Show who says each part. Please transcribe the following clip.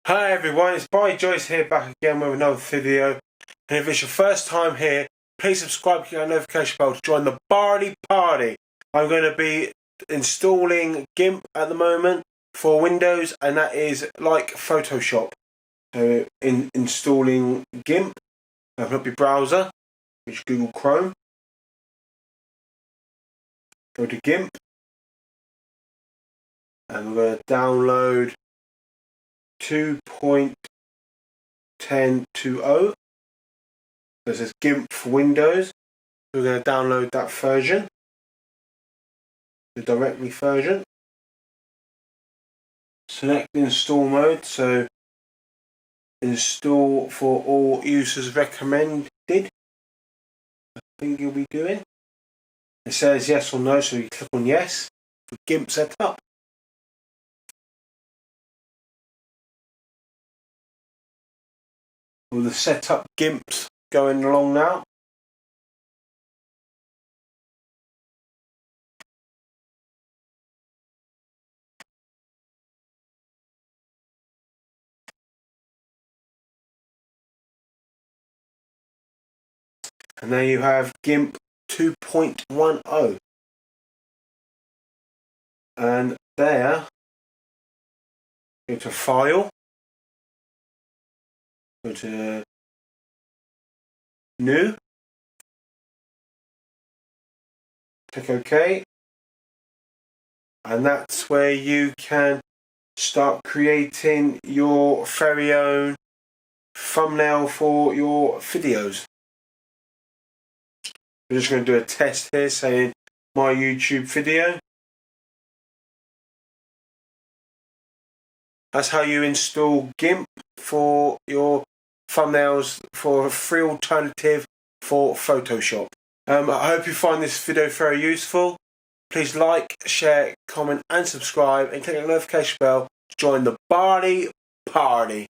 Speaker 1: Hi everyone, it's Bartie Joyce here, back again with another video. And if it's your first time here, please subscribe, click that notification bell to join the Bartie party. I'm going to be installing GIMP at the moment for Windows, and that is like Photoshop. So installing GIMP, open up your browser, which is Google Chrome. Go to GIMP, and we're going to download 2.10.20. This is GIMP for Windows. We're going to download that version, the directly version. Select install mode, so install for all users recommended, I think you'll be doing. It says yes or no, so you click on yes for GIMP setup. All the setup GIMPs going along now. And there you have GIMP 2.10. And there, go to File, go to New, click OK, and that's where you can start creating your very own thumbnail for your videos. We're just going to do a test here saying my YouTube video. That's how you install GIMP for your thumbnails for a free alternative for Photoshop. I hope you find this video very useful. Please like, share, comment and subscribe, and click the notification bell to join the Bartie party.